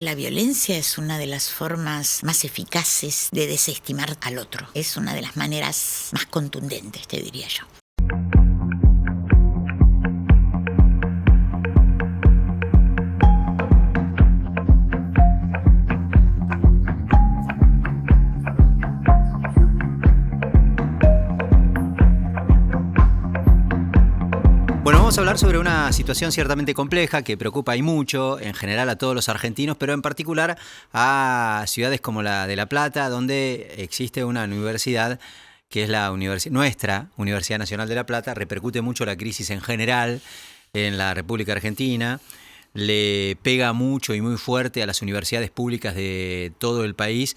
La violencia es una de las formas más eficaces de desestimar al otro. Es una de las maneras más contundentes, te diría yo. Bueno, vamos a hablar sobre una situación ciertamente compleja que preocupa y mucho, en general a todos los argentinos, pero en particular a ciudades como la de La Plata, donde existe una universidad que es nuestra Universidad Nacional de La Plata. Repercute mucho la crisis en general en la República Argentina, le pega mucho y muy fuerte a las universidades públicas de todo el país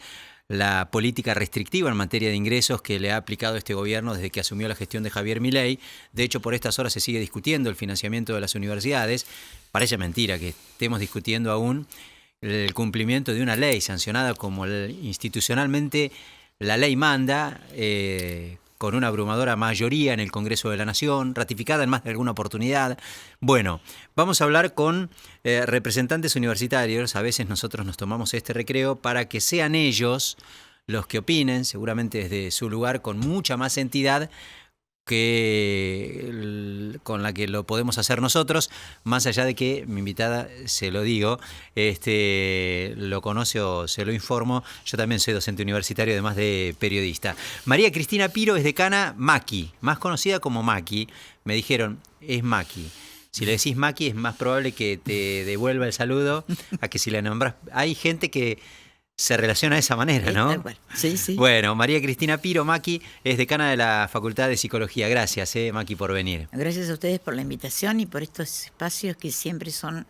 la política restrictiva en materia de ingresos que le ha aplicado este gobierno desde que asumió la gestión de Javier Milei. De hecho, por estas horas se sigue discutiendo el financiamiento de las universidades. Parece mentira que estemos discutiendo aún el cumplimiento de una ley sancionada como institucionalmente la ley manda, con una abrumadora mayoría en el Congreso de la Nación, ratificada en más de alguna oportunidad. Bueno, vamos a hablar con representantes universitarios. A veces nosotros nos tomamos este recreo para que sean ellos los que opinen, seguramente desde su lugar, con mucha más entidad que con la que lo podemos hacer nosotros, más allá de que mi invitada, se lo digo, lo conoce o se lo informo. Yo también soy docente universitario, además de periodista. María Cristina Piro es decana Maki, más conocida como Maki. Me dijeron, es Maki. Si le decís Maki es más probable que te devuelva el saludo a que si la nombrás. Hay gente que se relaciona de esa manera, ¿no? Sí, sí. Bueno, María Cristina Piro, Maki, es decana de la Facultad de Psicología. Gracias, Maki, por venir. Gracias a ustedes por la invitación y por estos espacios que siempre son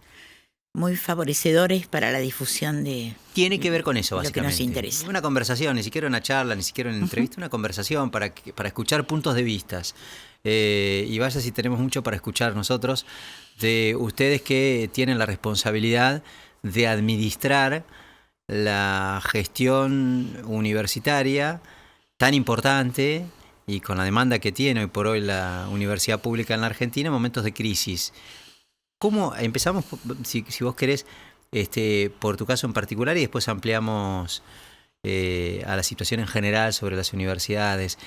muy favorecedores para la difusión de... Tiene que ver con eso, básicamente. Lo que nos interesa. Una conversación, ni siquiera una charla, ni siquiera una entrevista, una conversación para escuchar puntos de vistas. Y vaya si tenemos mucho para escuchar nosotros de ustedes que tienen la responsabilidad de administrar la gestión universitaria tan importante y con la demanda que tiene hoy por hoy la universidad pública en la Argentina en momentos de crisis. ¿Cómo empezamos, si vos querés, por tu caso en particular, y después ampliamos a la situación en general sobre las universidades?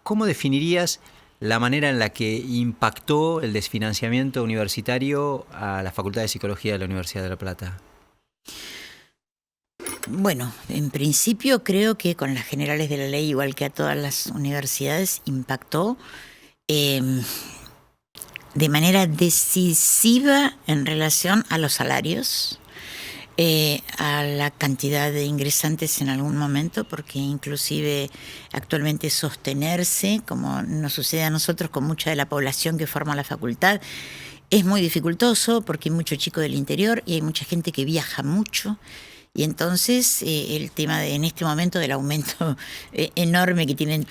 ¿Cómo definirías la manera en la que impactó el desfinanciamiento universitario a la Facultad de Psicología de la Universidad de La Plata? Bueno, en principio creo que con las generales de la ley, igual que a todas las universidades, impactó de manera decisiva en relación a los salarios, a la cantidad de ingresantes en algún momento, porque inclusive actualmente sostenerse, como nos sucede a nosotros con mucha de la población que forma la facultad, es muy dificultoso porque hay mucho chico del interior y hay mucha gente que viaja mucho. Y entonces el tema en este momento del aumento enorme que tienen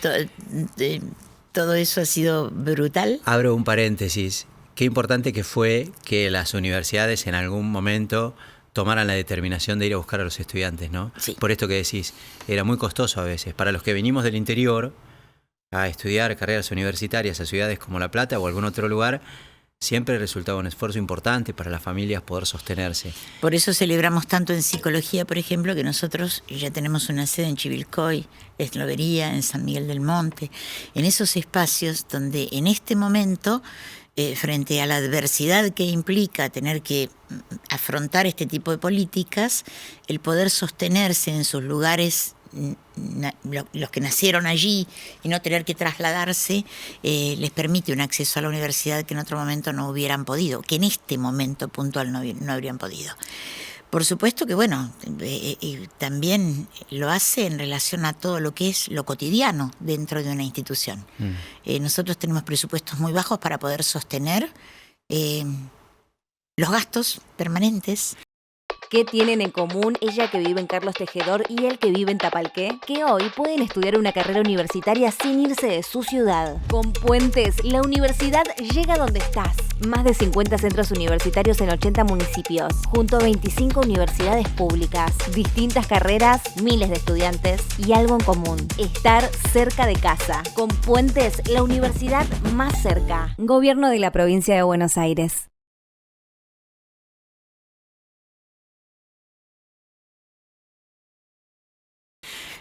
todo eso ha sido brutal. Abro un paréntesis. Qué importante que fue que las universidades en algún momento tomaran la determinación de ir a buscar a los estudiantes, ¿no? Sí. Por esto que decís, era muy costoso a veces. Para los que venimos del interior a estudiar carreras universitarias a ciudades como La Plata o algún otro lugar, siempre resultaba un esfuerzo importante para las familias poder sostenerse. Por eso celebramos tanto en psicología, por ejemplo, que nosotros ya tenemos una sede en Chivilcoy, en Lobería, en San Miguel del Monte, en esos espacios donde en este momento, frente a la adversidad que implica tener que afrontar este tipo de políticas, el poder sostenerse en sus lugares, los que nacieron allí, y no tener que trasladarse, les permite un acceso a la universidad que en otro momento no hubieran podido, que en este momento puntual no habrían podido. Por supuesto que, bueno, también lo hace en relación a todo lo que es lo cotidiano dentro de una institución. Nosotros tenemos presupuestos muy bajos para poder sostener los gastos permanentes. ¿Qué tienen en común ella que vive en Carlos Tejedor y él que vive en Tapalqué? Que hoy pueden estudiar una carrera universitaria sin irse de su ciudad. Con Puentes, la universidad llega donde estás. Más de 50 centros universitarios en 80 municipios, junto a 25 universidades públicas. Distintas carreras, miles de estudiantes y algo en común: estar cerca de casa. Con Puentes, la universidad más cerca. Gobierno de la Provincia de Buenos Aires.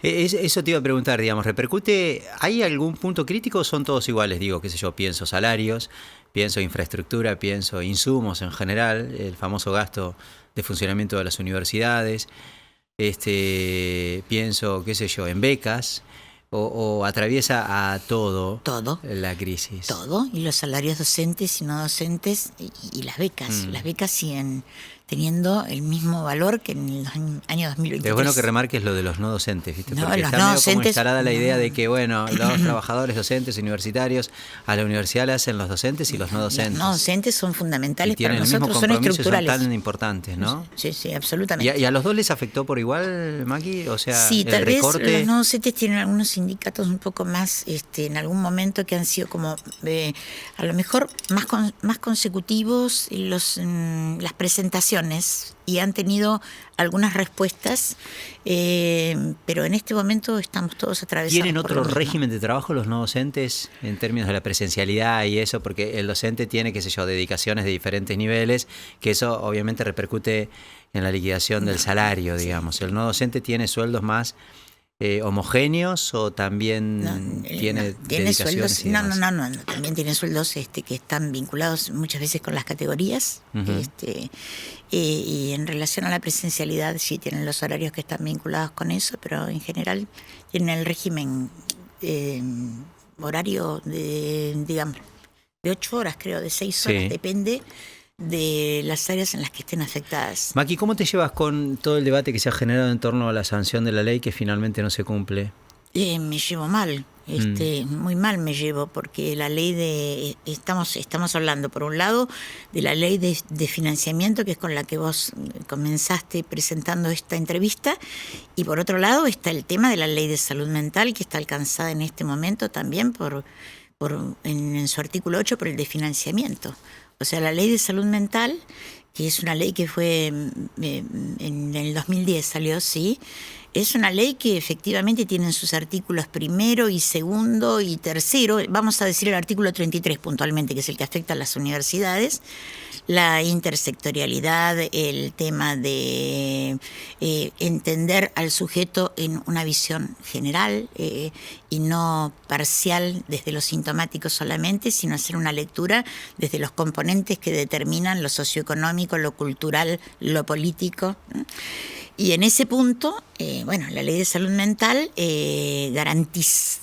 Eso te iba a preguntar, digamos, ¿repercute? ¿Hay algún punto crítico o son todos iguales? Digo, qué sé yo, pienso salarios, pienso infraestructura, pienso insumos en general, el famoso gasto de funcionamiento de las universidades, pienso, qué sé yo, en becas, o atraviesa a todo la crisis. Todo, y los salarios docentes y no docentes y las becas. Las becas siguen teniendo el mismo valor que en el año 2023. Es bueno que remarques lo de los no docentes, ¿viste? No, porque los está no medio docentes, como instalada la idea de que, bueno, los trabajadores docentes universitarios a la universidad le hacen los docentes y los no docentes. Los no docentes son fundamentales para el nosotros, mismo son estructurales. Son tan importantes, ¿no? Sí, absolutamente. ¿Y a los dos les afectó por igual, Maki? O sea, sí, tal vez recorte... los no docentes tienen algunos sindicatos un poco más, en algún momento que han sido como, a lo mejor más consecutivos las presentaciones, y han tenido algunas respuestas, pero en este momento estamos todos atravesados. ¿Tienen otro régimen de trabajo los no docentes en términos de la presencialidad y eso? Porque el docente tiene, qué sé yo, dedicaciones de diferentes niveles, que eso obviamente repercute en la liquidación del salario, digamos. ¿El no docente tiene sueldos más homogéneos o también tiene dedicaciones? Sueldos, no, también tiene sueldos que están vinculados muchas veces con las categorías, y en relación a la presencialidad sí tienen los horarios que están vinculados con eso, pero en general tienen el régimen horario de 8 horas, creo, de 6 horas, depende de las áreas en las que estén afectadas. Maki, ¿cómo te llevas con todo el debate que se ha generado en torno a la sanción de la ley que finalmente no se cumple? Me llevo mal, muy mal me llevo, porque la ley estamos hablando, por un lado, de la ley de financiamiento, que es con la que vos comenzaste presentando esta entrevista, y por otro lado está el tema de la ley de salud mental, que está alcanzada en este momento también en su artículo 8 por el de financiamiento. O sea, la ley de salud mental, que es una ley que fue en el 2010 salió, sí, es una ley que efectivamente tiene en sus artículos primero y segundo y tercero, vamos a decir el artículo 33 puntualmente, que es el que afecta a las universidades, la intersectorialidad, el tema de entender al sujeto en una visión general y no parcial desde lo sintomático solamente, sino hacer una lectura desde los componentes que determinan lo socioeconómico, lo cultural, lo político. Y en ese punto, la ley de salud mental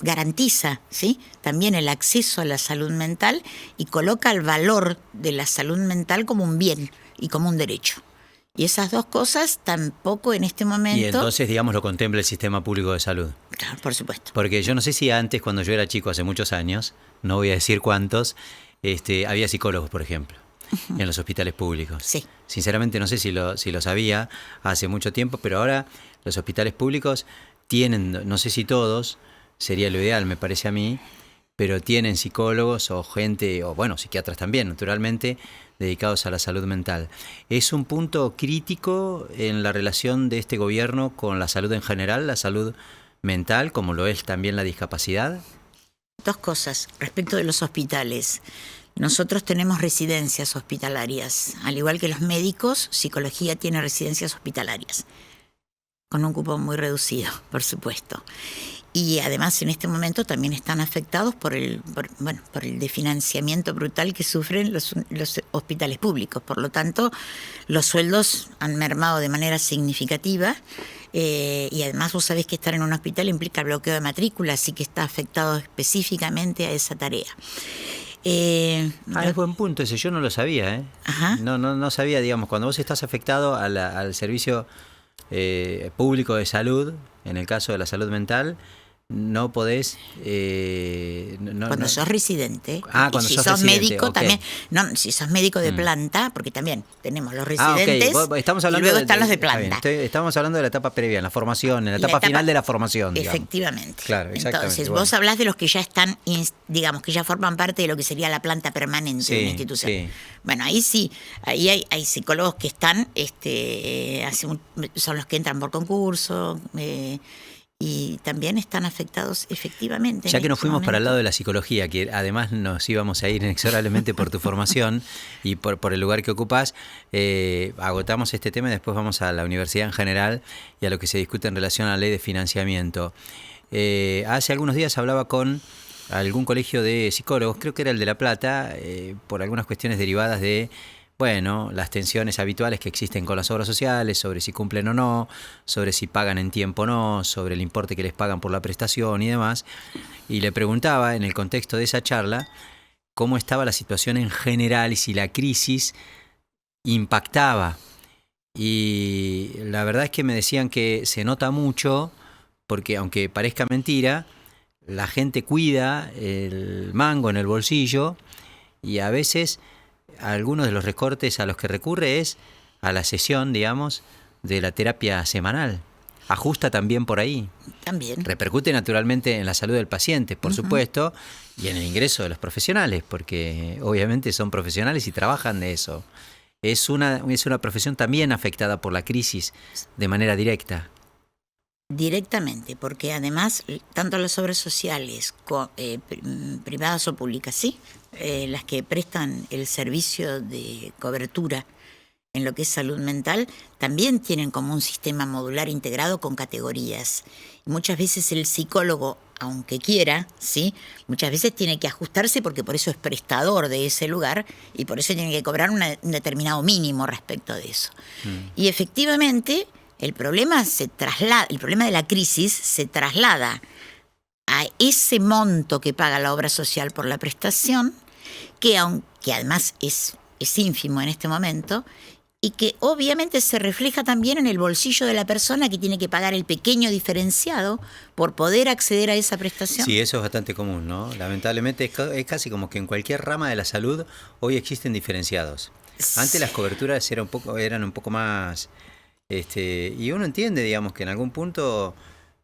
garantiza, ¿sí?, también el acceso a la salud mental y coloca el valor de la salud mental como un bien y como un derecho. Y esas dos cosas tampoco en este momento... Y entonces, digamos, lo contempla el sistema público de salud. Claro, por supuesto. Porque yo no sé si antes, cuando yo era chico, hace muchos años, no voy a decir cuántos, había psicólogos, por ejemplo, en los hospitales públicos. Sí. Sinceramente no sé si lo sabía hace mucho tiempo, pero ahora los hospitales públicos tienen, no sé si todos, sería lo ideal, me parece a mí, pero tienen psicólogos o gente, o bueno, psiquiatras también, naturalmente, dedicados a la salud mental. ¿Es un punto crítico en la relación de este gobierno con la salud en general, la salud mental, como lo es también la discapacidad? Dos cosas respecto de los hospitales. Nosotros tenemos residencias hospitalarias, al igual que los médicos, psicología tiene residencias hospitalarias, con un cupo muy reducido, por supuesto. Y además en este momento también están afectados por el desfinanciamiento brutal que sufren los hospitales públicos. Por lo tanto, los sueldos han mermado de manera significativa. Y además vos sabés que estar en un hospital implica bloqueo de matrícula, así que está afectado específicamente a esa tarea. Es buen punto ese, yo no lo sabía, ¿eh? Ajá. No sabía, digamos, cuando vos estás afectado al servicio público de salud, en el caso de la salud mental, no podés... cuando sos residente. Cuando si sos sos residente, médico okay. también. No, si sos médico de planta, porque también tenemos los residentes Estamos hablando y luego están los de planta. Estamos hablando de la etapa previa, en la formación, en la etapa final de la formación, digamos. Efectivamente. Claro, exactamente. Entonces, vos hablás de los que ya están, digamos, que ya forman parte de lo que sería la planta permanente de una institución. Sí. Bueno, ahí sí, ahí hay psicólogos que están, son los que entran por concurso, y también están afectados efectivamente. Ya que nos fuimos para el lado de la psicología, que además nos íbamos a ir inexorablemente por tu formación y por el lugar que ocupás, agotamos este tema y después vamos a la universidad en general y a lo que se discute en relación a la ley de financiamiento. Hace algunos días hablaba con algún colegio de psicólogos, creo que era el de La Plata, por algunas cuestiones derivadas de las tensiones habituales que existen con las obras sociales, sobre si cumplen o no, sobre si pagan en tiempo o no, sobre el importe que les pagan por la prestación y demás. Y le preguntaba, en el contexto de esa charla, cómo estaba la situación en general y si la crisis impactaba. Y la verdad es que me decían que se nota mucho, porque aunque parezca mentira, la gente cuida el mango en el bolsillo y a veces algunos de los recortes a los que recurre es a la sesión, digamos, de la terapia semanal. Ajusta también por ahí. También. Repercute naturalmente en la salud del paciente, por supuesto, y en el ingreso de los profesionales, porque obviamente son profesionales y trabajan de eso. Es una profesión también afectada por la crisis de manera directa. Directamente, porque además tanto las obras sociales, privadas o públicas, sí, las que prestan el servicio de cobertura en lo que es salud mental, también tienen como un sistema modular integrado con categorías. Y muchas veces el psicólogo, aunque quiera, ¿sí?, muchas veces tiene que ajustarse porque por eso es prestador de ese lugar y por eso tiene que cobrar un determinado mínimo respecto de eso. Y efectivamente el problema de la crisis se traslada a ese monto que paga la obra social por la prestación, que además es ínfimo en este momento, y que obviamente se refleja también en el bolsillo de la persona que tiene que pagar el pequeño diferenciado por poder acceder a esa prestación. Sí, eso es bastante común, ¿no? Lamentablemente es casi como que en cualquier rama de la salud hoy existen diferenciados. Antes las coberturas eran un poco más... y uno entiende, digamos, que en algún punto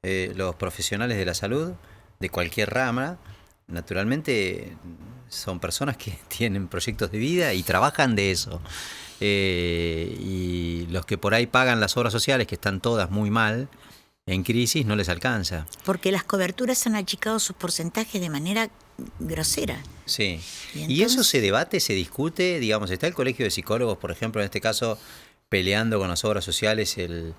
los profesionales de la salud, de cualquier rama, naturalmente son personas que tienen proyectos de vida y trabajan de eso. Y los que por ahí pagan las obras sociales, que están todas muy mal, en crisis, no les alcanza. Porque las coberturas han achicado sus porcentajes de manera grosera. Sí. ¿Y eso se debate, se discute? Digamos, está el colegio de psicólogos, por ejemplo, en este caso, peleando con las obras sociales el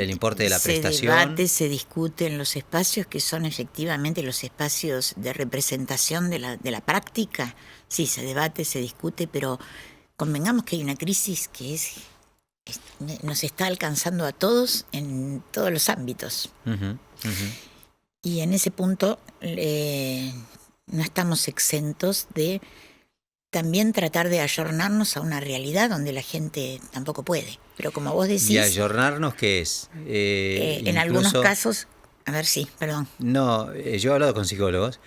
importe de la prestación. Se debate, se discute en los espacios que son efectivamente los espacios de representación de la práctica. Sí, se debate, se discute, pero convengamos que hay una crisis que nos está alcanzando a todos en todos los ámbitos. Y en ese punto no estamos exentos de también tratar de ayornarnos a una realidad donde la gente tampoco puede. Pero como vos decís... ¿Y ayornarnos qué es? En algunos casos... A ver, sí, perdón. No, yo he hablado con psicólogos.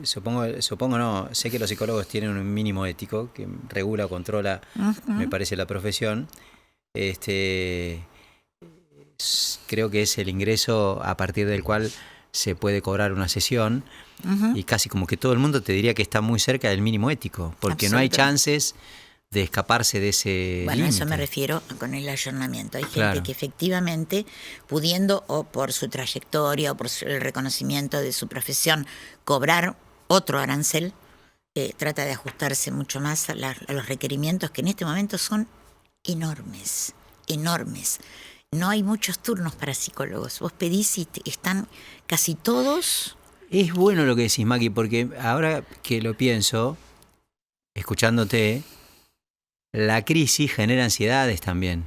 Supongo no, sé que los psicólogos tienen un mínimo ético que regula o controla, me parece, la profesión. Creo que es el ingreso a partir del cual se puede cobrar una sesión, y casi como que todo el mundo te diría que está muy cerca del mínimo ético, porque no hay chances de escaparse de ese Bueno, límite. a eso me refiero con el ayornamiento. Hay gente Claro. que efectivamente, pudiendo o por su trayectoria o por el reconocimiento de su profesión, cobrar otro arancel, trata de ajustarse mucho más a los requerimientos que en este momento son enormes, enormes. No hay muchos turnos para psicólogos. Vos pedís y están casi todos... Es bueno lo que decís, Maki, porque ahora que lo pienso, escuchándote, la crisis genera ansiedades también.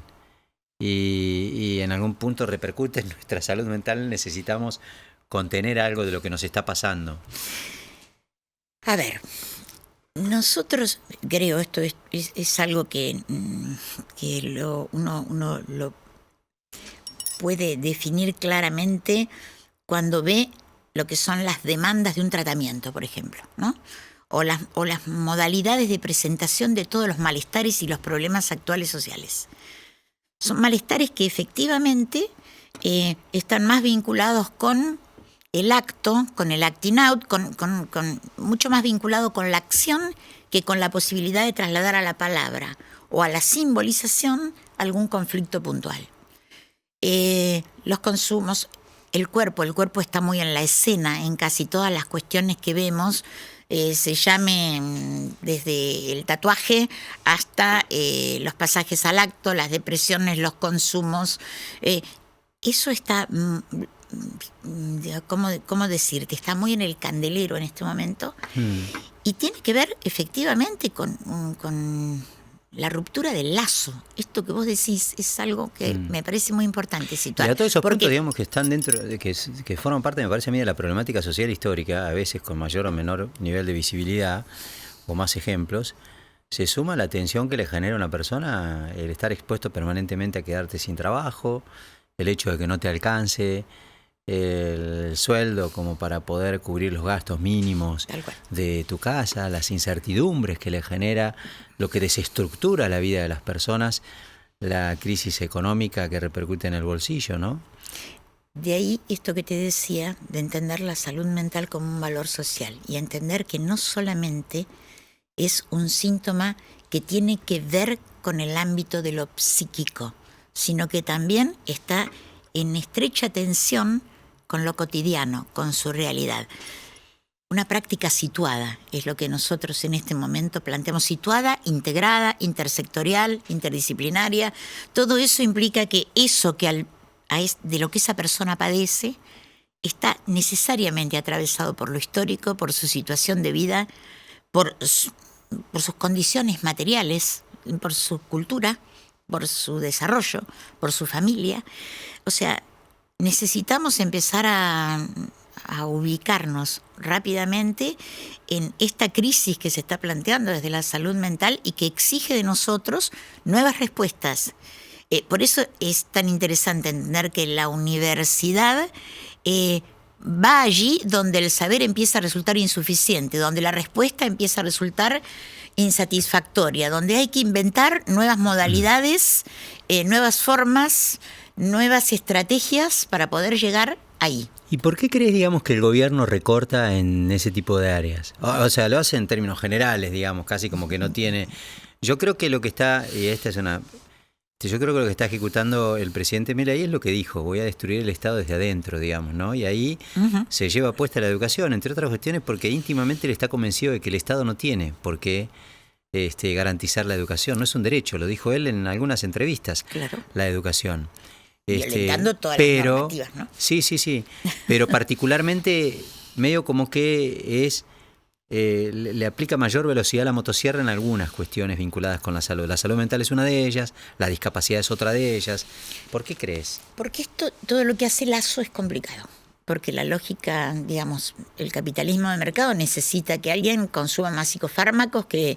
Y en algún punto repercute en nuestra salud mental. Necesitamos contener algo de lo que nos está pasando. A ver, nosotros, creo, esto es algo que uno lo puede definir claramente cuando ve lo que son las demandas de un tratamiento, por ejemplo, ¿no? O las modalidades de presentación de todos los malestares y los problemas actuales sociales. Son malestares que efectivamente están más vinculados con el acto, con el acting out, con mucho más vinculado con la acción que con la posibilidad de trasladar a la palabra o a la simbolización algún conflicto puntual. Los consumos, el cuerpo está muy en la escena en casi todas las cuestiones que vemos, se llame desde el tatuaje hasta los pasajes al acto, las depresiones, los consumos. Eso está, ¿cómo decirte? Está muy en el candelero en este momento. Y tiene que ver efectivamente con la ruptura del lazo. Esto que vos decís es algo que me parece muy importante situar. Y a todos esos puntos, digamos, que están dentro, que forman parte, me parece a mí, de la problemática social histórica, a veces con mayor o menor nivel de visibilidad o más ejemplos, se suma la tensión que le genera a una persona el estar expuesto permanentemente a quedarte sin trabajo, el hecho de que no te alcance el sueldo como para poder cubrir los gastos mínimos de tu casa, las incertidumbres que le genera, lo que desestructura la vida de las personas, la crisis económica que repercute en el bolsillo, ¿no? De ahí esto que te decía, de entender la salud mental como un valor social y entender que no solamente es un síntoma que tiene que ver con el ámbito de lo psíquico, sino que también está en estrecha tensión con lo cotidiano, con su realidad. Una práctica situada es lo que nosotros en este momento planteamos, situada, integrada, intersectorial, interdisciplinaria. Todo eso implica que eso de lo que esa persona padece está necesariamente atravesado por lo histórico, por su situación de vida, por sus condiciones materiales, por su cultura, por su desarrollo, por su familia. O sea, necesitamos empezar a ubicarnos rápidamente en esta crisis que se está planteando desde la salud mental y que exige de nosotros nuevas respuestas. Por eso es tan interesante entender que la universidad va allí donde el saber empieza a resultar insuficiente, donde la respuesta empieza a resultar insatisfactoria, donde hay que inventar nuevas modalidades, nuevas formas, nuevas estrategias para poder llegar ahí. ¿Y por qué crees, digamos, que el gobierno recorta en ese tipo de áreas? O sea, lo hace en términos generales, digamos, casi como que no tiene... Yo creo que lo que está, y yo creo que lo que está ejecutando el presidente Milei es lo que dijo: voy a destruir el Estado desde adentro, digamos, ¿no? Y ahí se lleva puesta la educación, entre otras cuestiones, porque íntimamente él está convencido de que el Estado no tiene por qué garantizar la educación. No es un derecho, lo dijo él en algunas entrevistas, claro, la educación. Violentando todas las normativas, ¿no? Sí. Pero particularmente medio como que le aplica mayor velocidad a la motosierra en algunas cuestiones vinculadas con la salud. La salud mental es una de ellas, la discapacidad es otra de ellas. ¿Por qué crees? Porque todo lo que hace Lazo es complicado. Porque la lógica, digamos, el capitalismo de mercado necesita que alguien consuma más psicofármacos, que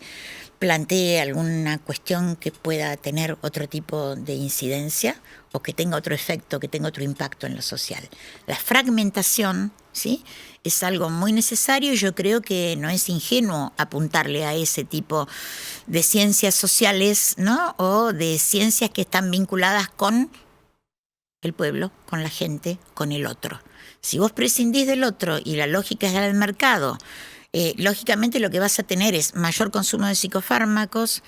plantee alguna cuestión que pueda tener otro tipo de incidencia o que tenga otro efecto, que tenga otro impacto en lo social. La fragmentación, ¿sí?, es algo muy necesario y yo creo que no es ingenuo apuntarle a ese tipo de ciencias sociales, ¿no?, o de ciencias que están vinculadas con el pueblo, con la gente, con el otro. Si vos prescindís del otro y la lógica es la del mercado, lógicamente lo que vas a tener es mayor consumo de psicofármacos,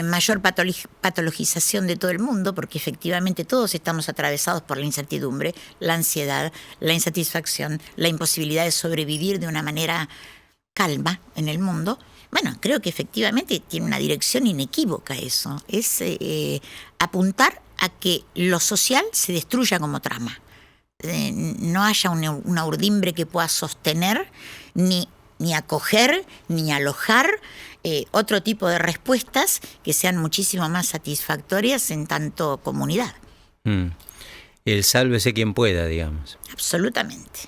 mayor patologización de todo el mundo, porque efectivamente todos estamos atravesados por la incertidumbre, la ansiedad, la insatisfacción, la imposibilidad de sobrevivir de una manera calma en el mundo. Bueno, creo que efectivamente tiene una dirección inequívoca eso, es apuntar a que lo social se destruya como trama. No haya una urdimbre que pueda sostener, ni acoger, ni alojar otro tipo de respuestas que sean muchísimo más satisfactorias en tanto comunidad. El sálvese quien pueda, digamos. Absolutamente.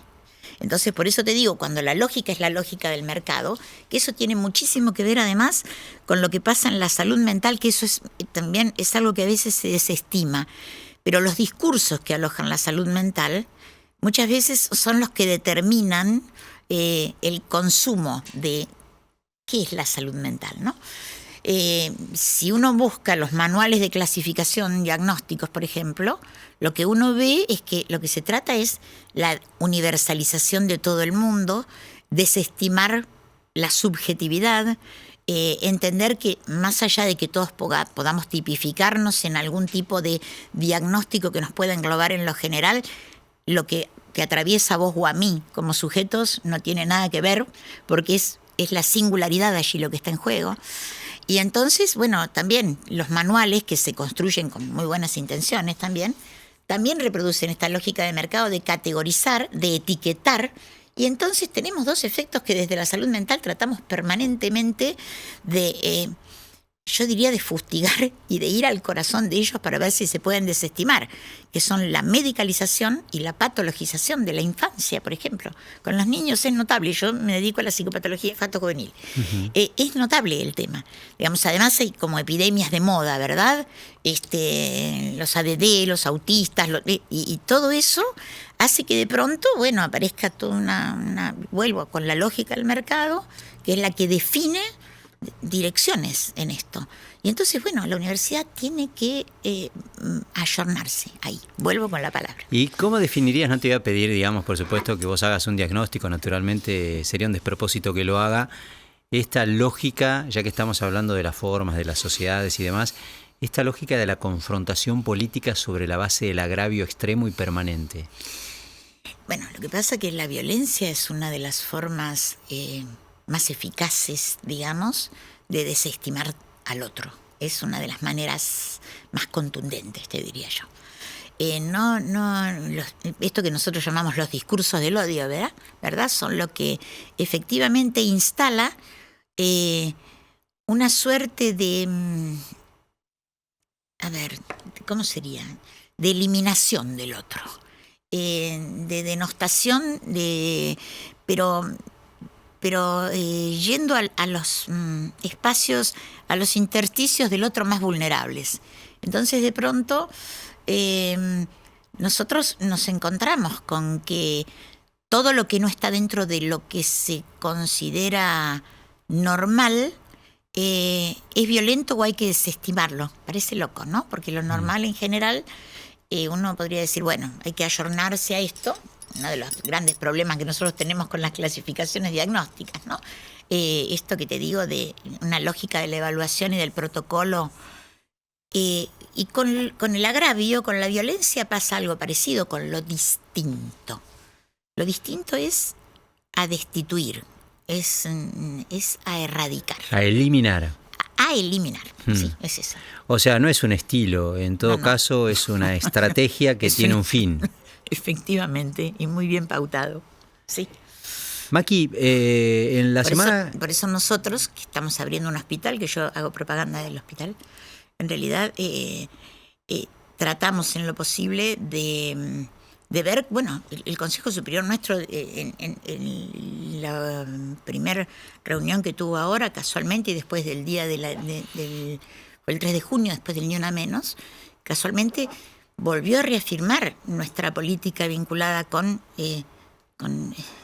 Entonces, por eso te digo, cuando la lógica es la lógica del mercado, que eso tiene muchísimo que ver además con lo que pasa en la salud mental, que eso también es algo que a veces se desestima. Pero los discursos que alojan la salud mental muchas veces son los que determinan el consumo de qué es la salud mental, ¿no? Si uno busca los manuales de clasificación diagnósticos, por ejemplo, lo que uno ve es que lo que se trata es la universalización de todo el mundo, desestimar la subjetividad, entender que más allá de que todos podamos tipificarnos en algún tipo de diagnóstico que nos pueda englobar en lo general, lo que te atraviesa a vos o a mí como sujetos no tiene nada que ver, porque es la singularidad allí lo que está en juego. Y entonces, bueno, también los manuales que se construyen con muy buenas intenciones también reproducen esta lógica de mercado de categorizar, de etiquetar. Y entonces tenemos dos efectos que desde la salud mental tratamos permanentemente de, yo diría, de fustigar y de ir al corazón de ellos para ver si se pueden desestimar, que son la medicalización y la patologización de la infancia, por ejemplo. Con los niños es notable, yo me dedico a la psicopatología infanto-juvenil. Es notable el tema. Digamos, además hay como epidemias de moda, ¿verdad? Los ADD, los autistas, y todo eso hace que de pronto, bueno, aparezca toda vuelvo con la lógica del mercado, que es la que define direcciones en esto. Y entonces, bueno, la universidad tiene que ayornarse ahí. Vuelvo con la palabra. ¿Y cómo definirías? No te voy a pedir, digamos, por supuesto, que vos hagas un diagnóstico, naturalmente sería un despropósito que lo haga. Esta lógica, ya que estamos hablando de las formas, de las sociedades y demás, esta lógica de la confrontación política sobre la base del agravio extremo y permanente. Bueno, lo que pasa es que la violencia es una de las formas más eficaces, digamos, de desestimar al otro. Es una de las maneras más contundentes, te diría yo. Esto que nosotros llamamos los discursos del odio, ¿verdad? Son lo que efectivamente instala una suerte de, ¿cómo sería? De eliminación del otro, de denostación, pero yendo a los espacios, a los intersticios del otro más vulnerables. Entonces, de pronto, nosotros nos encontramos con que todo lo que no está dentro de lo que se considera normal es violento o hay que desestimarlo. Parece loco, ¿no? Porque lo normal en general, uno podría decir, bueno, hay que ayornarse a esto. Uno de los grandes problemas que nosotros tenemos con las clasificaciones diagnósticas, ¿no? Esto que te digo de una lógica de la evaluación y del protocolo. Y con el agravio, con la violencia pasa algo parecido con lo distinto. Lo distinto es a destituir, es a erradicar. A eliminar. A eliminar, sí, es eso. O sea, no es un estilo, en todo caso es una estrategia que tiene un fin. Efectivamente, y muy bien pautado, sí. Maki, en la semana... Por eso nosotros, que estamos abriendo un hospital, que yo hago propaganda del hospital, en realidad tratamos en lo posible de ver, bueno, el Consejo Superior nuestro, en la primera reunión que tuvo ahora, casualmente, y después del día fue el 3 de junio, después del Ni Una Menos, casualmente volvió a reafirmar nuestra política vinculada con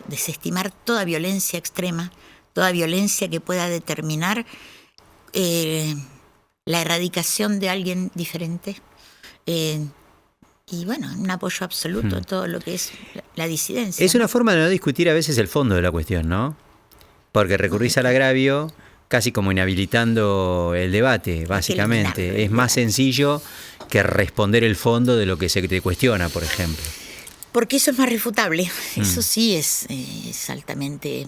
desestimar toda violencia extrema, toda violencia que pueda determinar la erradicación de alguien diferente. Y bueno, un apoyo absoluto a todo lo que es la disidencia. Es una forma de no discutir a veces el fondo de la cuestión, ¿no? Porque recurrís al agravio casi como inhabilitando el debate, básicamente. Es más sencillo que responder el fondo de lo que se te cuestiona, por ejemplo. Porque eso es más refutable. Eso sí es altamente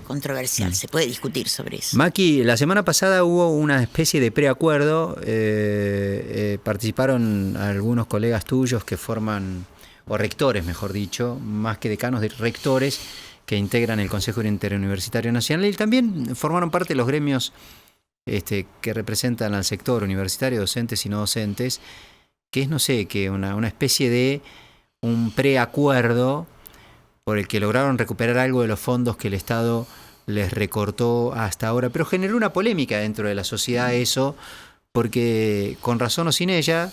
controversial. Se puede discutir sobre eso. Maki, la semana pasada hubo una especie de preacuerdo. Participaron algunos colegas tuyos que forman, o rectores, mejor dicho, más que decanos, de rectores que integran el Consejo Interuniversitario Nacional y también formaron parte de los gremios que representan al sector universitario, docentes y no docentes, que es, no sé, que una especie de un preacuerdo por el que lograron recuperar algo de los fondos que el Estado les recortó hasta ahora, pero generó una polémica dentro de la sociedad eso, porque con razón o sin ella,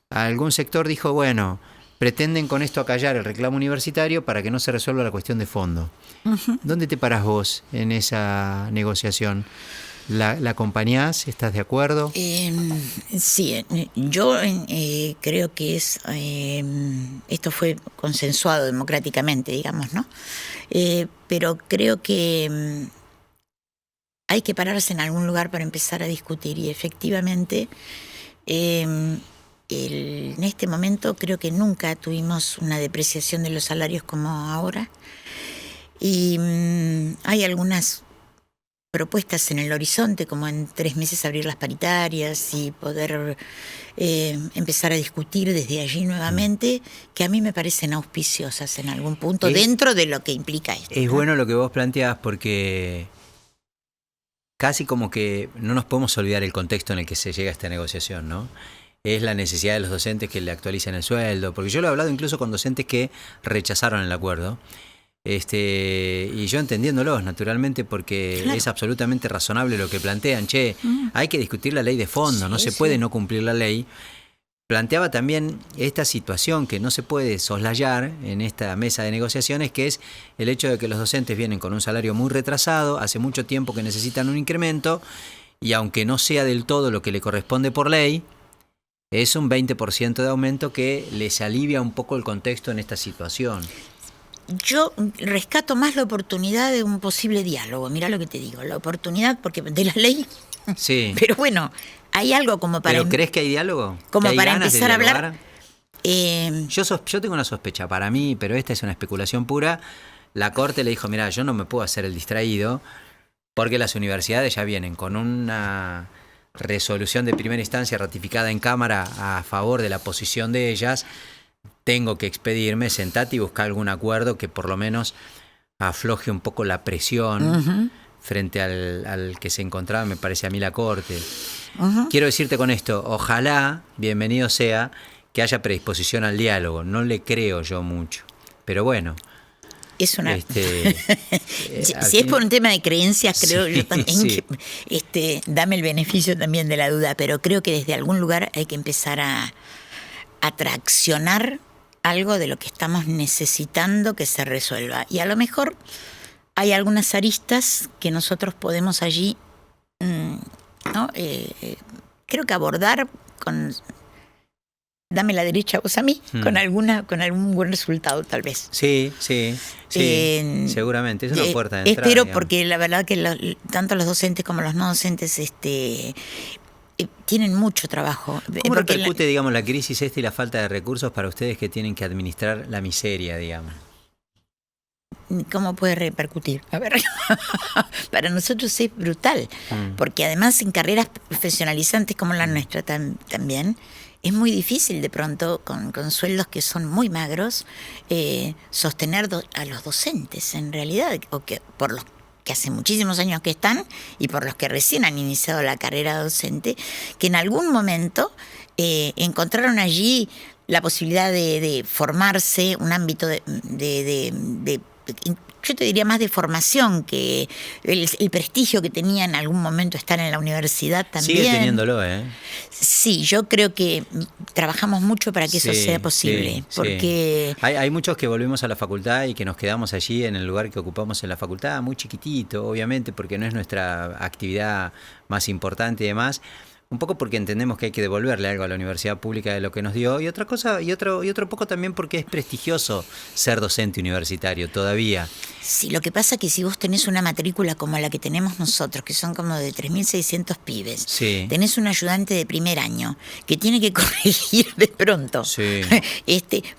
algún sector dijo, bueno, pretenden con esto acallar el reclamo universitario para que no se resuelva la cuestión de fondo. Uh-huh. ¿Dónde te parás vos en esa negociación? ¿La acompañás? ¿Estás de acuerdo? Sí, yo creo que esto fue consensuado democráticamente, digamos, ¿no? Pero creo que hay que pararse en algún lugar para empezar a discutir y efectivamente en este momento creo que nunca tuvimos una depreciación de los salarios como ahora. Y hay algunas propuestas en el horizonte, como en 3 meses abrir las paritarias y poder empezar a discutir desde allí nuevamente, que a mí me parecen auspiciosas en algún punto dentro de lo que implica esto. Es bueno lo que vos planteás, porque casi como que no nos podemos olvidar el contexto en el que se llega a esta negociación, ¿no? Es la necesidad de los docentes que le actualicen el sueldo, porque yo lo he hablado incluso con docentes que rechazaron el acuerdo. Y yo entendiéndolos, naturalmente, porque claro, es absolutamente razonable lo que plantean. Hay que discutir la ley de fondo, no se puede no cumplir la ley. Planteaba también esta situación que no se puede soslayar en esta mesa de negociaciones, que es el hecho de que los docentes vienen con un salario muy retrasado, hace mucho tiempo que necesitan un incremento, y aunque no sea del todo lo que le corresponde por ley, es un 20% de aumento que les alivia un poco el contexto en esta situación. Yo rescato más la oportunidad de un posible diálogo. Mirá lo que te digo, la oportunidad, porque de la ley. Sí. Pero bueno, hay algo como para. ¿Pero crees que hay diálogo? Como para empezar a hablar. Yo tengo una sospecha para mí, pero esta es una especulación pura. La Corte le dijo: mira, yo no me puedo hacer el distraído, porque las universidades ya vienen con una resolución de primera instancia ratificada en Cámara a favor de la posición de ellas. Tengo que expedirme, sentate y buscar algún acuerdo que por lo menos afloje un poco la presión frente al que se encontraba, me parece a mí, la Corte. Quiero decirte con esto, ojalá, bienvenido sea, que haya predisposición al diálogo. No le creo yo mucho, pero bueno. Es una... si es por un tema de creencias, creo yo también que dame el beneficio también de la duda, pero creo que desde algún lugar hay que empezar a traccionar algo de lo que estamos necesitando que se resuelva. Y a lo mejor hay algunas aristas que nosotros podemos allí, ¿no? Creo que abordar con... Dame la derecha vos a mí, con algún buen resultado, tal vez. Sí, seguramente. Es una puerta de entrada. Espero, digamos. Porque la verdad que tanto los docentes como los no docentes tienen mucho trabajo. ¿Cómo repercute, digamos, la crisis y la falta de recursos para ustedes que tienen que administrar la miseria, digamos? ¿Cómo puede repercutir? A ver, para nosotros es brutal, porque además en carreras profesionalizantes como la nuestra también, es muy difícil de pronto, con sueldos que son muy magros, sostener a los docentes en realidad, o que por los que hace muchísimos años que están y por los que recién han iniciado la carrera docente, que en algún momento encontraron allí la posibilidad de formarse, un ámbito de yo te diría más de formación, que el prestigio que tenía en algún momento estar en la universidad también. Sigue teniéndolo, ¿eh? Sí, yo creo que trabajamos mucho para que eso sea posible. Porque hay muchos que volvemos a la facultad y que nos quedamos allí en el lugar que ocupamos en la facultad, muy chiquitito, obviamente, porque no es nuestra actividad más importante y demás. Un poco porque entendemos que hay que devolverle algo a la universidad pública de lo que nos dio, y otra cosa, y otro poco también porque es prestigioso ser docente universitario todavía. Sí, lo que pasa es que si vos tenés una matrícula como la que tenemos nosotros, que son como de 3.600 pibes, tenés un ayudante de primer año que tiene que corregir de pronto,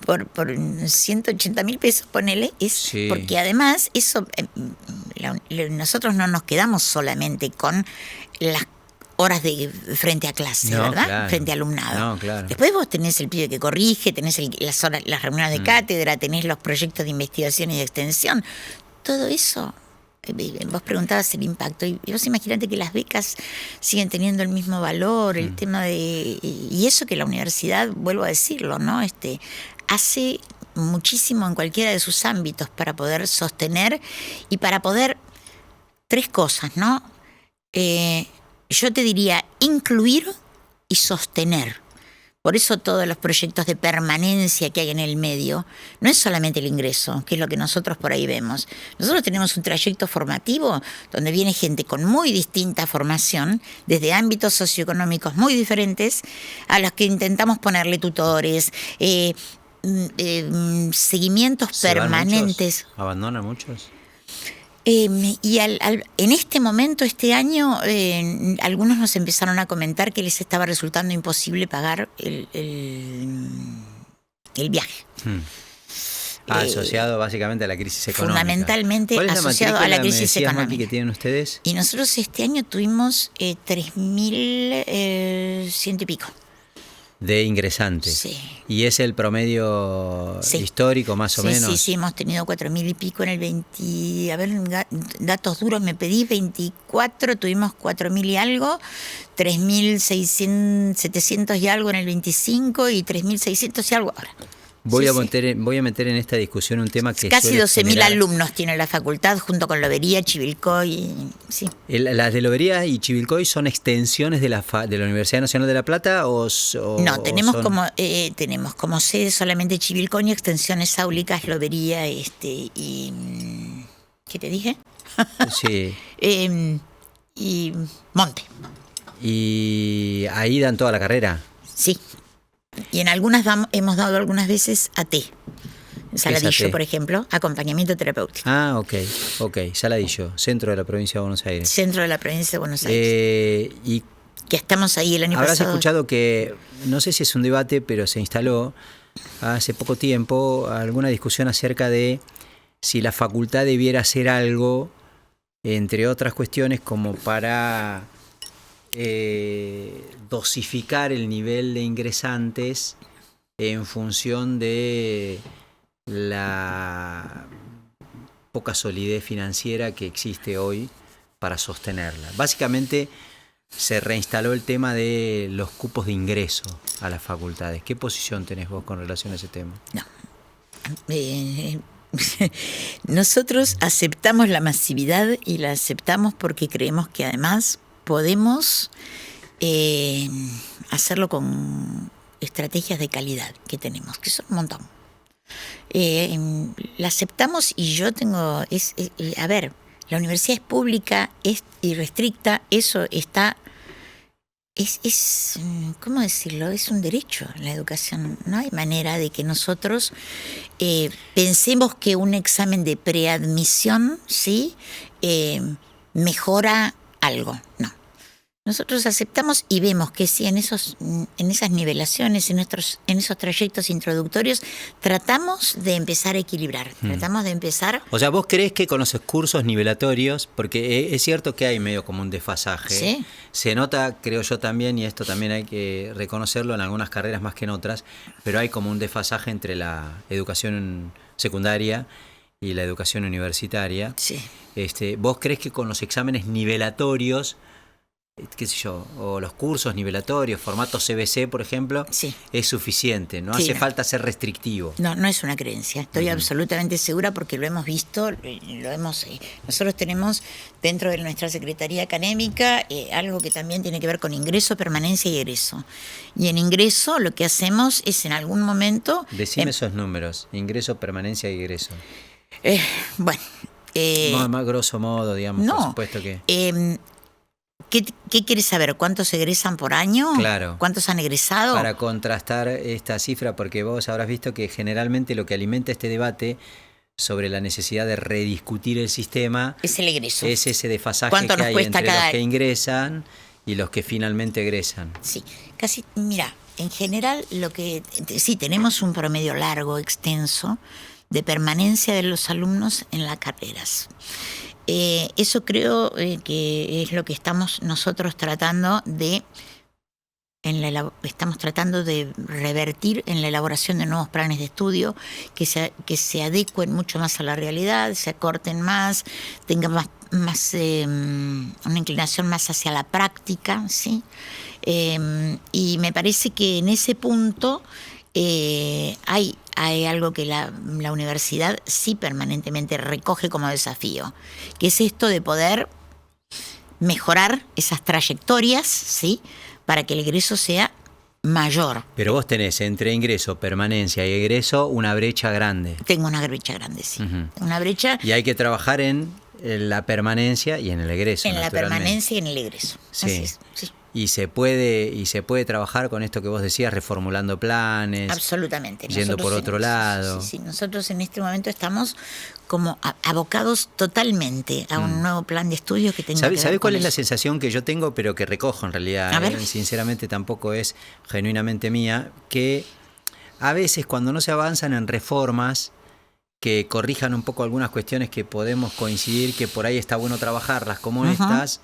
por 180.000 pesos, ponele, porque además eso nosotros no nos quedamos solamente con las horas de frente a clase, ¿verdad? Claro. Frente a alumnado. No, claro. Después vos tenés el pibe que corrige, tenés las reuniones de cátedra, tenés los proyectos de investigación y de extensión. Todo eso, vos preguntabas el impacto, y vos imaginate que las becas siguen teniendo el mismo valor, el tema de... Y eso que la universidad, vuelvo a decirlo, ¿no? Hace muchísimo en cualquiera de sus ámbitos para poder sostener y para poder... 3 cosas, ¿no? Yo te diría incluir y sostener. Por eso todos los proyectos de permanencia que hay en el medio, no es solamente el ingreso, que es lo que nosotros por ahí vemos. Nosotros tenemos un trayecto formativo donde viene gente con muy distinta formación, desde ámbitos socioeconómicos muy diferentes, a los que intentamos ponerle tutores, seguimientos permanentes. ¿Abandonan muchos? En este momento, este año, algunos nos empezaron a comentar que les estaba resultando imposible pagar el viaje. Asociado básicamente a la crisis económica. Fundamentalmente ¿Cuál es asociado a la crisis económica. Mati, que tienen ustedes? Y nosotros este año tuvimos 3.100 y pico. De ingresantes. Sí. ¿Y es el promedio histórico más o menos? Sí, hemos tenido 4.000 y pico en el 20... A ver, datos duros, me pedí 24, tuvimos 4.000 y algo, 3.700 y algo en el 25 y 3.600 y algo ahora. Voy a meter en esta discusión un tema que casi 12.000 alumnos tiene la facultad, junto con Lobería, Chivilcoy. Sí. ¿Las de Lobería y Chivilcoy son extensiones de la Universidad Nacional de La Plata o no, tenemos como sede solamente Chivilcoy y extensiones áulicas, Lobería y... ¿Qué te dije? Sí. Y Monte. ¿Y ahí dan toda la carrera? Sí. Y en algunas hemos dado algunas veces AT. Saladillo, por ejemplo, acompañamiento terapéutico. Ok. Saladillo, centro de la provincia de Buenos Aires. Centro de la provincia de Buenos Aires. Y que estamos ahí el año pasado. Habrás escuchado que, no sé si es un debate, pero se instaló hace poco tiempo alguna discusión acerca de si la facultad debiera hacer algo, entre otras cuestiones, como para dosificar el nivel de ingresantes en función de la poca solidez financiera que existe hoy para sostenerla. Básicamente se reinstaló el tema de los cupos de ingreso a las facultades. ¿Qué posición tenés vos con relación a ese tema? No. Nosotros aceptamos la masividad y la aceptamos porque creemos que además podemos hacerlo con estrategias de calidad que tenemos, que son un montón. La aceptamos y yo tengo... a ver, la universidad es pública, es irrestricta, eso está... ¿cómo decirlo? Es un derecho la educación. No hay manera de que nosotros pensemos que un examen de preadmisión, ¿sí? Mejora algo. No. Nosotros aceptamos y vemos que sí, en esas nivelaciones, en esos trayectos introductorios, tratamos de empezar a equilibrar, tratamos de empezar... O sea, ¿vos creés que con los cursos nivelatorios, porque es cierto que hay medio como un desfasaje, ¿sí? Se nota, creo yo también, y esto también hay que reconocerlo en algunas carreras más que en otras, pero hay como un desfasaje entre la educación secundaria y la educación universitaria. Sí. ¿Vos creés que con los exámenes nivelatorios, qué sé yo, o los cursos nivelatorios, formato CBC, por ejemplo, sí, es suficiente? No hace falta ser restrictivo. No es una creencia. Estoy absolutamente segura porque lo hemos visto, nosotros tenemos dentro de nuestra Secretaría Académica algo que también tiene que ver con ingreso, permanencia y egreso. Y en ingreso lo que hacemos es en algún momento... Decime esos números, ingreso, permanencia y egreso. Bueno... más grosso modo, digamos, por supuesto que... ¿Qué quieres saber? ¿Cuántos egresan por año? Claro. ¿Cuántos han egresado? Para contrastar esta cifra, porque vos habrás visto que generalmente lo que alimenta este debate sobre la necesidad de rediscutir el sistema es el egreso. Es ese desfasaje que hay entre los que ingresan y los que finalmente egresan. Sí, casi, mira, en general sí tenemos un promedio largo, extenso, de permanencia de los alumnos en las carreras. Eso creo que es lo que estamos nosotros tratando de revertir en la elaboración de nuevos planes de estudio que se adecuen mucho más a la realidad, se acorten más, tengan más una inclinación más hacia la práctica, ¿sí? Y me parece que en ese punto hay algo que la universidad sí permanentemente recoge como desafío, que es esto de poder mejorar esas trayectorias, ¿sí? Para que el egreso sea mayor. Pero vos tenés entre ingreso, permanencia y egreso una brecha grande. Tengo una brecha grande, sí. Una brecha. Y hay que trabajar en la permanencia y en el egreso. En la permanencia y en el egreso. Sí. Así es, sí. y se puede trabajar con esto que vos decías, reformulando planes. Absolutamente. Yendo por otro lado. Sí, nosotros en este momento estamos como abocados totalmente a un nuevo plan de estudios que tenga que ver ¿Sabés cuál con es la eso? sensación que yo tengo, pero que recojo en realidad? A ver. Sinceramente tampoco es genuinamente mía, que a veces cuando no se avanzan en reformas que corrijan un poco algunas cuestiones que podemos coincidir, que por ahí está bueno trabajarlas como estas,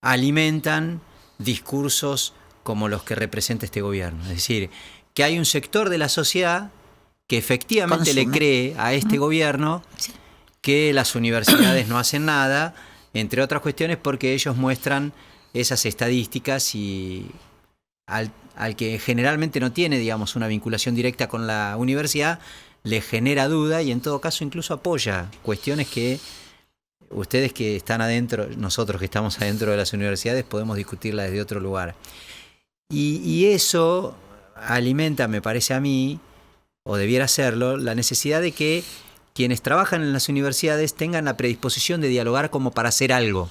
alimentan discursos como los que representa este gobierno. Es decir, que hay un sector de la sociedad que efectivamente le cree a este gobierno que las universidades no hacen nada, entre otras cuestiones porque ellos muestran esas estadísticas y al que generalmente no tiene, digamos, una vinculación directa con la universidad, le genera duda y en todo caso incluso apoya cuestiones que ustedes que están adentro, nosotros que estamos adentro de las universidades, podemos discutirla desde otro lugar. Y eso alimenta, me parece a mí, o debiera serlo, la necesidad de que quienes trabajan en las universidades tengan la predisposición de dialogar como para hacer algo.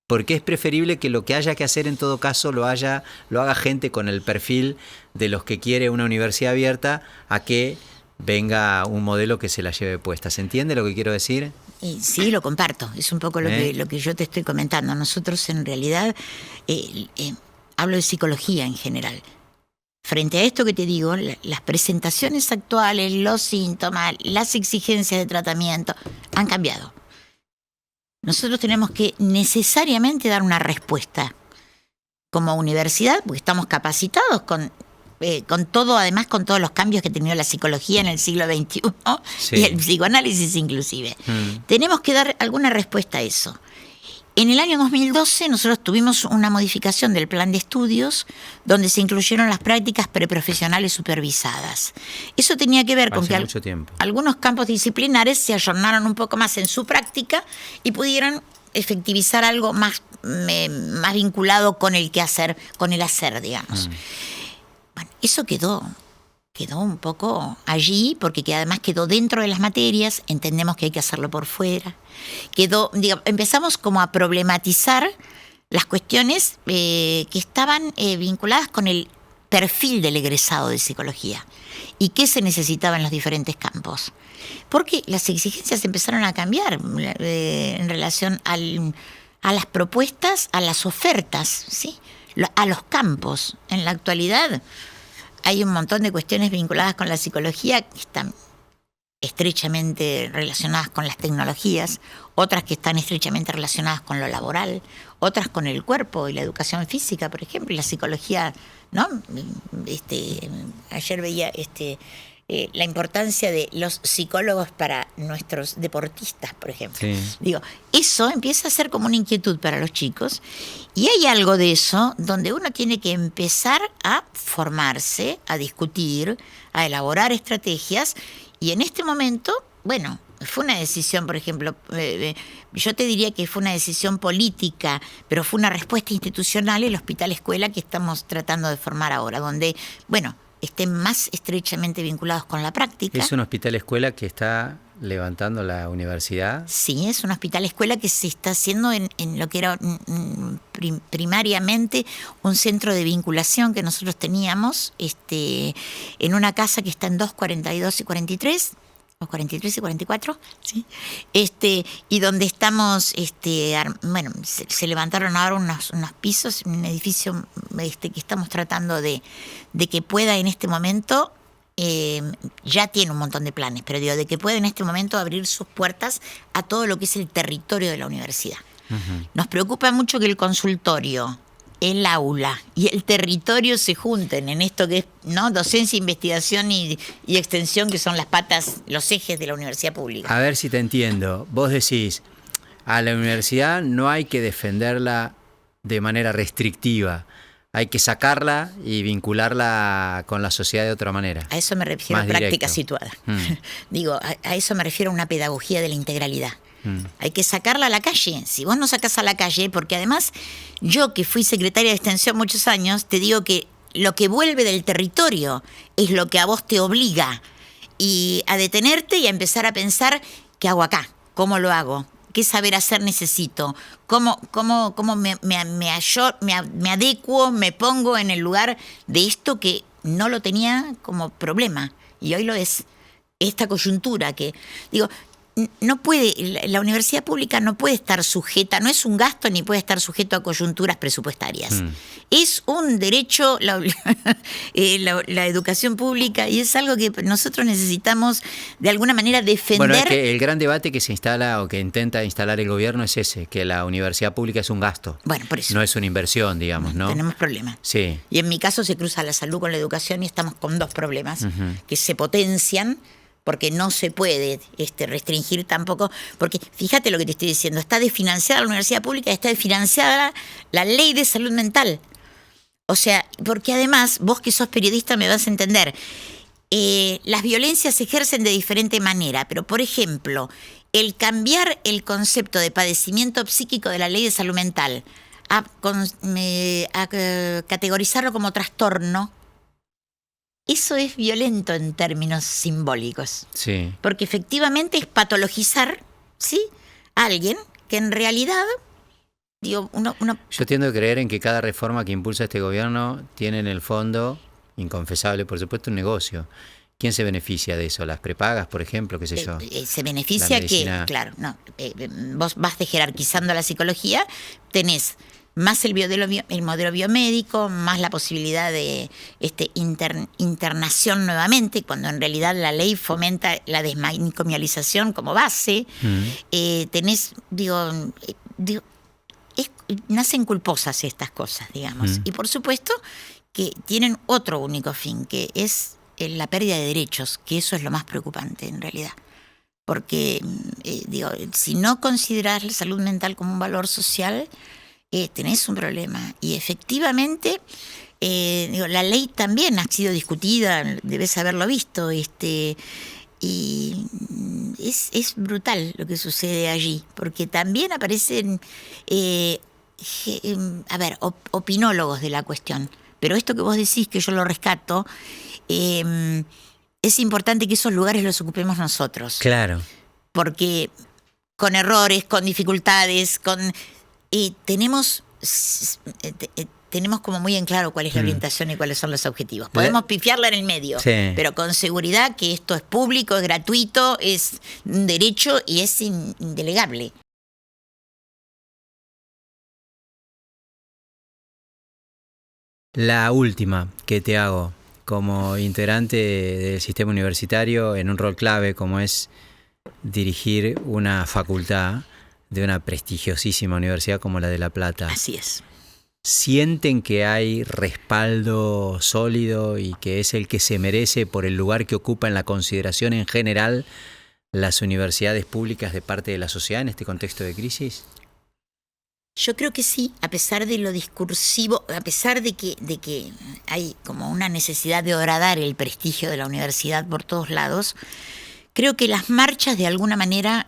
Porque es preferible que lo que haya que hacer en todo caso lo haga gente con el perfil de los que quiere una universidad abierta a que venga un modelo que se la lleve puesta. ¿Se entiende lo que quiero decir? Y sí, lo comparto. Es un poco lo que yo te estoy comentando. Nosotros en realidad, hablo de psicología en general. Frente a esto que te digo, las presentaciones actuales, los síntomas, las exigencias de tratamiento han cambiado. Nosotros tenemos que necesariamente dar una respuesta como universidad, porque estamos capacitados con todo, además con todos los cambios que ha tenido la psicología en el siglo XXI y el psicoanálisis inclusive. Tenemos que dar alguna respuesta a eso. En el año 2012 nosotros tuvimos una modificación del plan de estudios donde se incluyeron las prácticas preprofesionales supervisadas. Eso tenía que ver con que algunos campos disciplinares se ayornaron un poco más en su práctica y pudieran efectivizar algo más vinculado con el quehacer, con el hacer, digamos. Bueno, eso quedó un poco allí, porque además quedó dentro de las materias, entendemos que hay que hacerlo por fuera. Empezamos como a problematizar las cuestiones que estaban vinculadas con el perfil del egresado de psicología y qué se necesitaba en los diferentes campos. Porque las exigencias empezaron a cambiar en relación a las propuestas, a las ofertas, ¿sí? A los campos. En la actualidad hay un montón de cuestiones vinculadas con la psicología que están estrechamente relacionadas con las tecnologías, otras que están estrechamente relacionadas con lo laboral, otras con el cuerpo y la educación física, por ejemplo, y la psicología, ¿no? Ayer veía la importancia de los psicólogos para nuestros deportistas, por ejemplo. Sí. Digo, eso empieza a ser como una inquietud para los chicos y hay algo de eso donde uno tiene que empezar a formarse, a discutir, a elaborar estrategias y en este momento, bueno, fue una decisión, por ejemplo, yo te diría que fue una decisión política, pero fue una respuesta institucional el Hospital Escuela que estamos tratando de formar ahora, donde, bueno, estén más estrechamente vinculados con la práctica. ¿Es un hospital escuela que está levantando la universidad? Sí, es un hospital escuela que se está haciendo en lo que era primariamente un centro de vinculación que nosotros teníamos en una casa que está en 242 y 43, o 43 y 44, ¿sí? Y donde estamos, bueno, se levantaron ahora unos pisos, un edificio que estamos tratando de que pueda en este momento, ya tiene un montón de planes, pero digo, de que pueda en este momento abrir sus puertas a todo lo que es el territorio de la universidad. Nos preocupa mucho que el consultorio, el aula y el territorio se junten en esto que es, ¿no?, docencia, investigación y extensión, que son las patas, los ejes de la universidad pública. A ver si te entiendo. Vos decís, a la universidad no hay que defenderla de manera restrictiva, hay que sacarla y vincularla con la sociedad de otra manera. A eso me refiero a práctica situada. Digo, a eso me refiero a una pedagogía de la integralidad. Hay que sacarla a la calle. Si vos no sacás a la calle, porque además yo que fui secretaria de extensión muchos años, te digo que lo que vuelve del territorio es lo que a vos te obliga y a detenerte y a empezar a pensar, ¿qué hago acá? ¿Cómo lo hago? qué saber hacer necesito, cómo me adecuo, me pongo en el lugar de esto que no lo tenía como problema y hoy lo es. Esta coyuntura que, digo, no puede, la universidad pública no puede estar sujeta, no es un gasto ni puede estar sujeto a coyunturas presupuestarias. Es un derecho la educación pública y es algo que nosotros necesitamos de alguna manera defender. Bueno, es que el gran debate que se instala o que intenta instalar el gobierno es ese, que la universidad pública es un gasto. Bueno, por eso. No es una inversión, digamos, ¿no? Tenemos problemas. Sí. Y en mi caso se cruza la salud con la educación y estamos con dos problemas que se potencian. Porque no se puede restringir tampoco, porque fíjate lo que te estoy diciendo, está desfinanciada la universidad pública, está desfinanciada la ley de salud mental. O sea, porque además, vos que sos periodista me vas a entender, las violencias se ejercen de diferente manera, pero por ejemplo, el cambiar el concepto de padecimiento psíquico de la ley de salud mental a categorizarlo como trastorno, eso es violento en términos simbólicos. Sí. Porque efectivamente es patologizar, ¿sí?, a alguien que en realidad, digo, uno... Yo tiendo a creer en que cada reforma que impulsa este gobierno tiene en el fondo, inconfesable por supuesto, un negocio. ¿Quién se beneficia de eso? ¿Las prepagas, por ejemplo? ¿Qué sé yo? Se beneficia que, claro, no, vos vas jerarquizando la psicología, tenés más el modelo biomédico, más la posibilidad de internación nuevamente, cuando en realidad la ley fomenta la desmanicomialización como base. Tenés, nacen culposas estas cosas, digamos. Y por supuesto que tienen otro único fin, que es la pérdida de derechos, que eso es lo más preocupante en realidad. Porque, si no considerás la salud mental como un valor social, tenés un problema. Y efectivamente, la ley también ha sido discutida, debes haberlo visto, y es brutal lo que sucede allí, porque también aparecen, opinólogos de la cuestión. Pero esto que vos decís, que yo lo rescato, es importante que esos lugares los ocupemos nosotros. Claro. Porque con errores, con dificultades, tenemos como muy en claro cuál es la orientación y cuáles son los objetivos. Podemos pifiarla en el medio, sí, pero con seguridad que esto es público, es gratuito, es un derecho y es indelegable. La última que te hago como integrante del sistema universitario en un rol clave como es dirigir una facultad de una prestigiosísima universidad como la de La Plata. Así es. ¿Sienten que hay respaldo sólido y que es el que se merece por el lugar que ocupa en la consideración en general las universidades públicas de parte de la sociedad en este contexto de crisis? Yo creo que sí, a pesar de lo discursivo, a pesar de que hay como una necesidad de horadar el prestigio de la universidad por todos lados. Creo que las marchas de alguna manera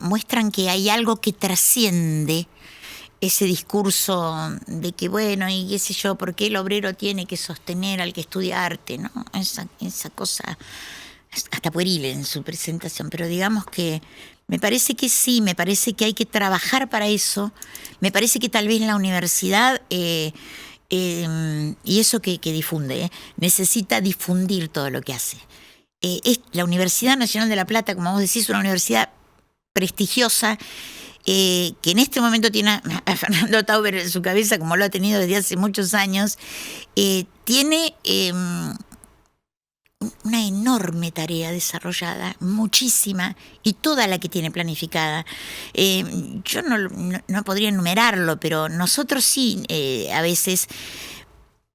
muestran que hay algo que trasciende ese discurso de que, bueno, y qué sé yo, ¿por qué el obrero tiene que sostener al que estudia arte? ¿No? Esa cosa hasta pueril en su presentación, pero digamos que me parece que sí, me parece que hay que trabajar para eso, me parece que tal vez la universidad, y eso que difunde, necesita difundir todo lo que hace. La Universidad Nacional de La Plata, como vos decís, una universidad prestigiosa, que en este momento tiene a Fernando Tauber en su cabeza, como lo ha tenido desde hace muchos años, tiene una enorme tarea desarrollada, muchísima, y toda la que tiene planificada. Yo no podría enumerarlo, pero nosotros sí, a veces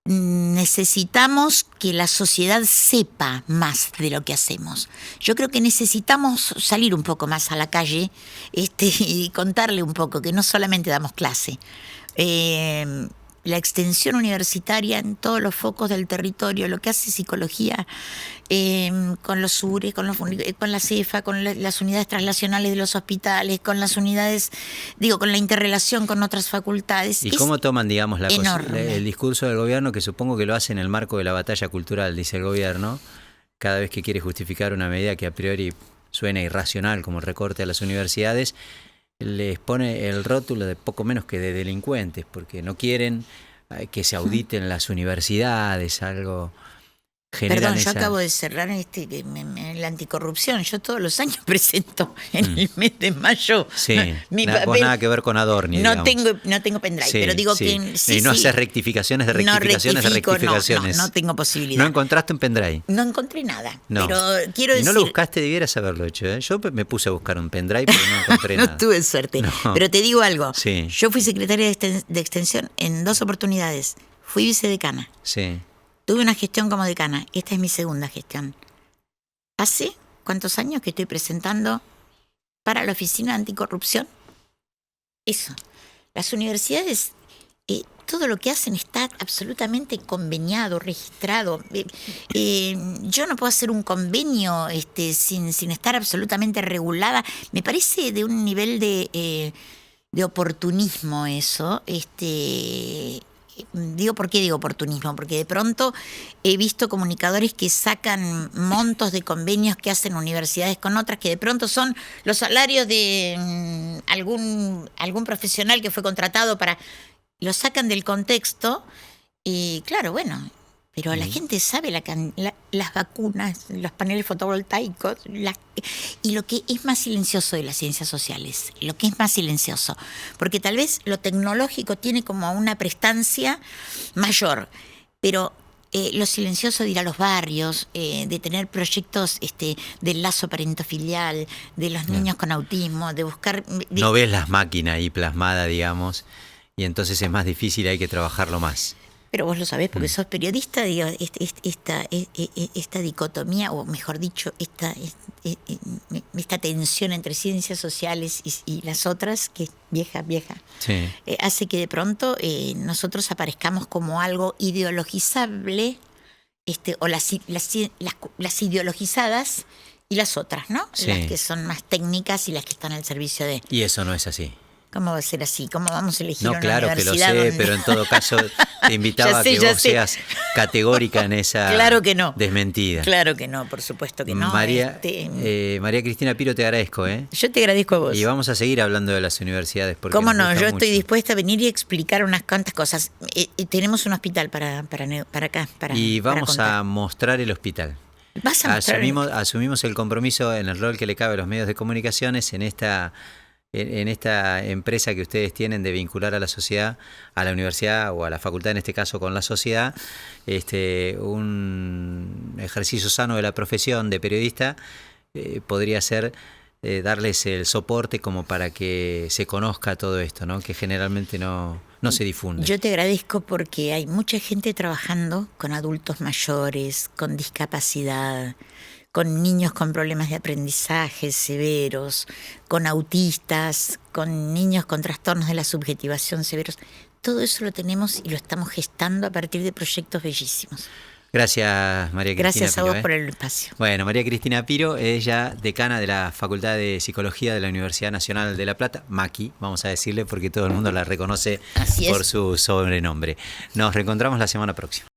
necesitamos que la sociedad sepa más de lo que hacemos. Yo creo que necesitamos salir un poco más a la calle y contarle un poco que no solamente damos clase. La extensión universitaria en todos los focos del territorio, lo que hace psicología con los SURES, con la CEFA, con las unidades traslacionales de los hospitales, con las unidades, con la interrelación con otras facultades. ¿Y cómo toman, digamos, el discurso del gobierno, que supongo que lo hace en el marco de la batalla cultural, dice el gobierno, cada vez que quiere justificar una medida que a priori suena irracional, como el recorte a las universidades? les pone el rótulo de poco menos que de delincuentes, porque no quieren que se auditen las universidades, algo... Perdón, yo acabo de cerrar la anticorrupción. Yo todos los años presento en el mes de mayo mi papel. Vos nada que ver con Adorni, no tengo pendrive, pero digo que... Sí, y no haces rectificaciones de rectificaciones. No tengo posibilidad. ¿No encontraste un pendrive? No encontré nada, no. Pero quiero decir... no lo buscaste, debieras haberlo hecho. Yo me puse a buscar un pendrive, pero no encontré nada. No tuve suerte. No. Pero te digo algo. Sí. Yo fui secretaria de Extensión en 2 oportunidades. Fui vicedecana. Sí. Tuve una gestión como decana. Esta es mi segunda gestión. ¿Hace cuántos años que estoy presentando para la Oficina Anticorrupción? Eso. Las universidades, todo lo que hacen está absolutamente conveniado, registrado. Yo no puedo hacer un convenio sin estar absolutamente regulada. Me parece de un nivel de oportunismo eso. ¿Por qué digo oportunismo? Porque de pronto he visto comunicadores que sacan montos de convenios que hacen universidades con otras, que de pronto son los salarios de algún profesional que fue contratado para... Lo sacan del contexto y claro, bueno... Pero la gente sabe las vacunas, los paneles fotovoltaicos, y lo que es más silencioso de las ciencias sociales, lo que es más silencioso. Porque tal vez lo tecnológico tiene como una prestancia mayor, pero lo silencioso de ir a los barrios, de tener proyectos del lazo parentofilial, de los niños con autismo, de buscar... No ves las máquinas ahí plasmadas, digamos, y entonces es más difícil, hay que trabajarlo más. Pero vos lo sabés porque sos periodista, digo, esta dicotomía, o mejor dicho, esta tensión entre ciencias sociales y las otras, que es vieja, sí. Hace que de pronto nosotros aparezcamos como algo ideologizable, o las ideologizadas y las otras, ¿no? Sí. Las que son más técnicas y las que están al servicio de... Y eso no es así. ¿Cómo va a ser así? ¿Cómo vamos a elegir una claro universidad? Que lo sé, pero en todo caso te invitaba a que vos seas categórica en esa claro que no. Desmentida. Claro que no, por supuesto que no. María Cristina Piro, te agradezco. Yo te agradezco a vos. Y vamos a seguir hablando de las universidades. ¿Cómo no? Yo estoy dispuesta a venir y explicar unas cuantas cosas. Tenemos un hospital para acá. Y vamos a mostrar el hospital. ¿Vas a mostrar? Asumimos el compromiso en el rol que le cabe a los medios de comunicaciones en esta empresa que ustedes tienen de vincular a la sociedad, a la universidad o a la facultad, en este caso con la sociedad, un ejercicio sano de la profesión de periodista podría ser darles el soporte como para que se conozca todo esto, ¿no? Que generalmente no se difunde. Yo te agradezco porque hay mucha gente trabajando con adultos mayores, con discapacidad, con niños con problemas de aprendizaje severos, con autistas, con niños con trastornos de la subjetivación severos. Todo eso lo tenemos y lo estamos gestando a partir de proyectos bellísimos. Gracias, María Cristina. Gracias a vos por el espacio. Bueno, María Cristina Piro, ella decana de la Facultad de Psicología de la Universidad Nacional de La Plata, Maki, vamos a decirle, porque todo el mundo la reconoce por su sobrenombre. Nos reencontramos la semana próxima.